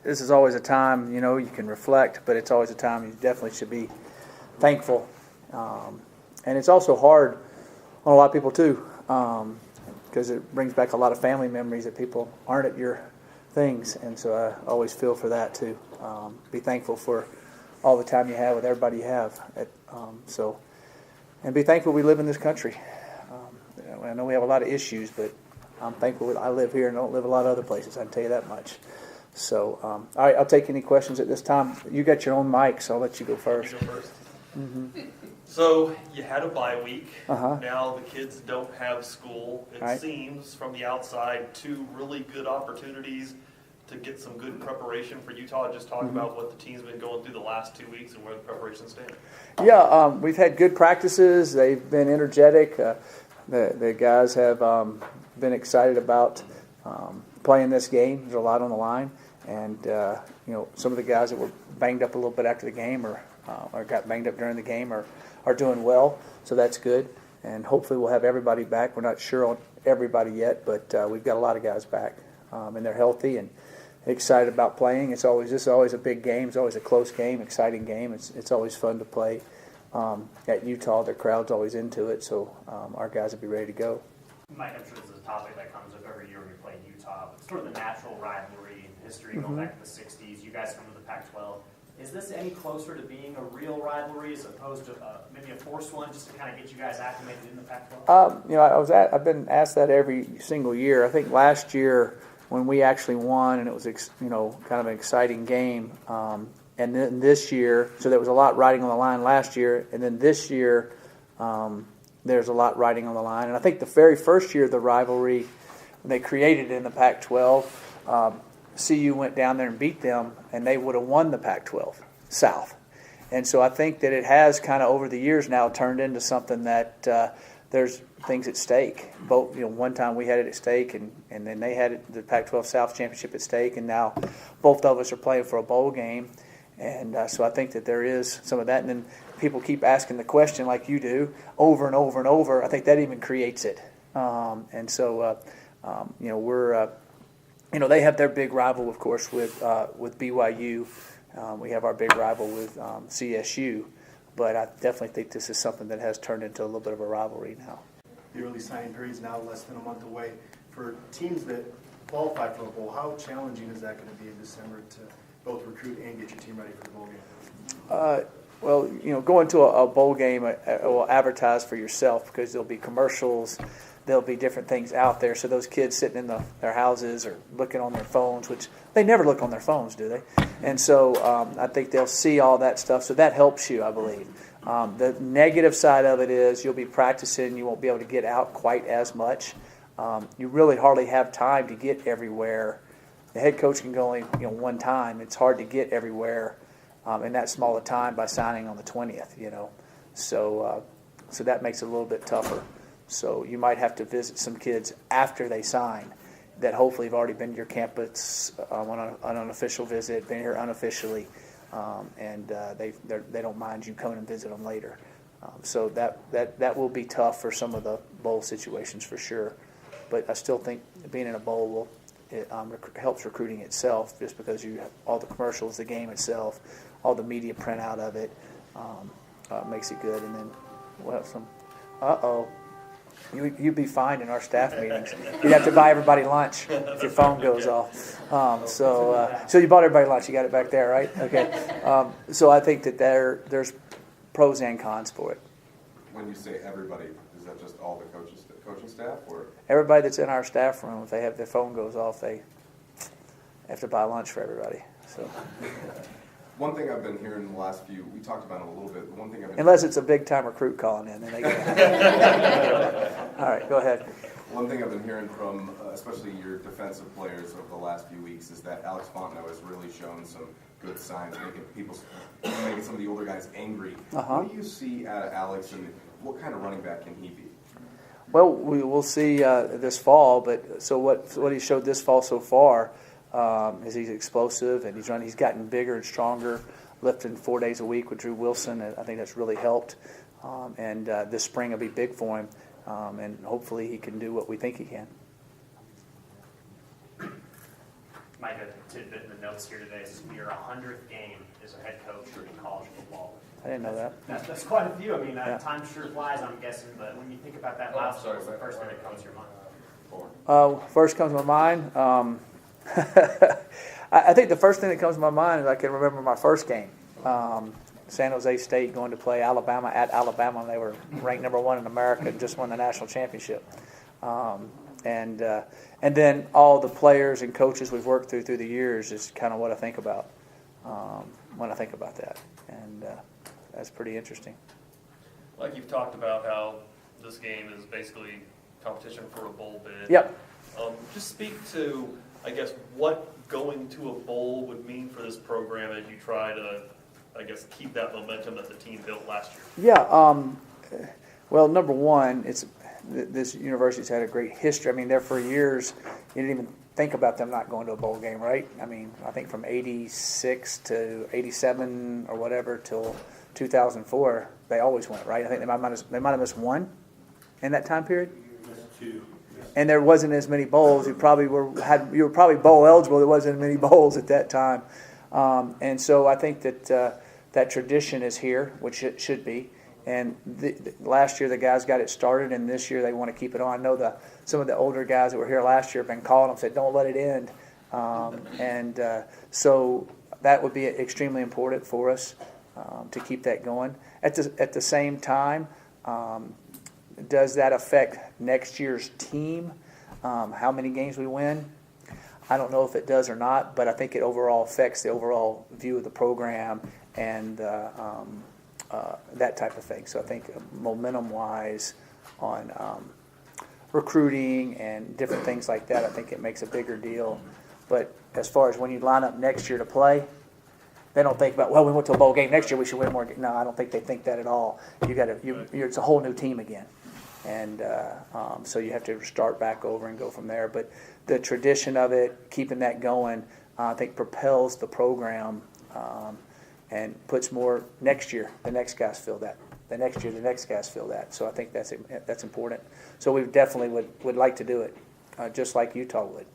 this is always a time, you can reflect, but it's always a time you definitely should be thankful. And it's also hard on a lot of people too, because it brings back a lot of family memories that people aren't at your things, and so I always feel for that too. Be thankful for all the time you have with everybody you have. And be thankful we live in this country. I know we have a lot of issues, but I'm thankful that I live here and don't live a lot of other places. I can tell you that much. So, all right, I'll take any questions at this time. You got your own mic, so I'll let you go first. You go first. Mm-hmm. So you had a bye week. Uh-huh. Now the kids don't have school. It seems from the outside 2 really good opportunities to get some good preparation for Utah. Just talk about what the team's been going through the last 2 weeks and where the preparations stand. Yeah, we've had good practices. They've been energetic. The guys have been excited about playing this game. There's a lot on the line, and some of the guys that were banged up a little bit after the game or got banged up during the game are doing well, so that's good. And hopefully we'll have everybody back. We're not sure on everybody yet, but we've got a lot of guys back, and they're healthy and excited about playing. This is always a big game. It's always a close game, exciting game. It's always fun to play at Utah. The crowd's always into it, so our guys will be ready to go. Mike, I'm sure this is a topic that comes up every year when you're playing Utah, but sort of the natural rivalry in history going back to the 60s. You guys come to the Pac-12. Is this any closer to being a real rivalry as opposed to maybe a forced one, just to kind of get you guys acclimated in the Pac-12? I've been asked that every single year. I think last year when we actually won, and it was kind of an exciting game. And then this year, so there was a lot riding on the line last year, and then this year there's a lot riding on the line. And I think the very first year of the rivalry, when they created it in the Pac-12, CU went down there and beat them, and they would have won the Pac-12 South. And so I think that it has kind of over the years now turned into something that there's things at stake. Both, one time we had it at stake, and then they had the Pac-12 South Championship at stake, and now both of us are playing for a bowl game. And so I think that there is some of that. And then people keep asking the question like you do over and over and over. I think that even creates it. They have their big rival, of course, with BYU. We have our big rival with CSU. But I definitely think this is something that has turned into a little bit of a rivalry now. The early signing period is now less than a month away. For teams that qualify for a bowl, how challenging is that going to be in December to both recruit and get your team ready for the bowl game? Going to a bowl game will advertise for yourself because there'll be commercials, there'll be different things out there. So those kids sitting in their houses or looking on their phones, which they never look on their phones, do they? And so I think they'll see all that stuff. So that helps you, I believe. The negative side of it is you'll be practicing, you won't be able to get out quite as much. You really hardly have time to get everywhere. The head coach can go only one time. It's hard to get everywhere in that small a time by signing on the 20th. So that makes it a little bit tougher. So you might have to visit some kids after they sign that hopefully have already been to your campus on an unofficial visit, been here unofficially, and they don't mind you coming and visit them later. So that will be tough for some of the bowl situations for sure. But I still think being in a bowl helps recruiting itself, just because you have all the commercials, the game itself, all the media printout of it makes it good. And then we'll have some. You'd be fine in our staff meetings. You'd have to buy everybody lunch if your phone goes off. So you bought everybody lunch. You got it back there, right? Okay. So I think that there's pros and cons for it. When you say everybody, is that just all the coaching staff, or everybody that's in our staff room? If they have their phone goes off, they have to buy lunch for everybody. So. One thing I've been hearing in the last few, we talked about it a little bit. One thing I've been unless it's a big time recruit calling in, then they get all right, go ahead. One thing I've been hearing from, especially your defensive players over the last few weeks, is that Alex Fontenot has really shown some good signs, making some of the older guys angry. What do you see out of Alex, and what kind of running back can he be? Well, we will see this fall. But so what he showed this fall so far. Is he's explosive, and he's gotten bigger and stronger, lifting 4 days a week with Drew Wilson. I think that's really helped. And this spring will be big for him, and hopefully he can do what we think he can. Mike, a tidbit in the notes here today says your 100th game as a head coach in college football. I didn't know that. That's quite a few. I mean, Yeah. time sure flies, I'm guessing, but when you think about that milestone, what's the first thing that comes to your mind? First comes to my mind. I think the first thing that comes to my mind is I can remember my first game. San Jose State going to play Alabama at Alabama, and they were ranked number 1 in America and just won the national championship. And then all the players and coaches we've worked through the years is kind of what I think about when I think about that, and that's pretty interesting. Like you've talked about how this game is basically competition for a bowl bid. Yep. Just speak to, I guess, what going to a bowl would mean for this program as you try to, I guess, keep that momentum that the team built last year. Yeah. Well, number one, this university's had a great history. I mean, there for years, you didn't even think about them not going to a bowl game, right? I mean, I think from 86 to 87 or whatever till 2004, they always went, right? I think they might have missed one in that time period. Two. And there wasn't as many bowls. You were probably bowl eligible. There wasn't many bowls at that time, and so I think that that tradition is here, which it should be. And last year the guys got it started, and this year they want to keep it on. I know some of the older guys that were here last year have been calling them, said, "Don't let it end," so that would be extremely important for us to keep that going. At the same time. Does that affect next year's team? How many games we win? I don't know if it does or not, but I think it overall affects the overall view of the program and that type of thing. So I think momentum-wise on recruiting and different things like that, I think it makes a bigger deal. But as far as when you line up next year to play, they don't think about, well, we went to a bowl game next year, we should win more. No, I don't think they think that at all. It's a whole new team again. And so you have to start back over and go from there. But the tradition of it, keeping that going, I think propels the program and puts more next year. The next guys feel that. The next year, the next guys feel that. So I think that's important. So we definitely would like to do it, just like Utah would.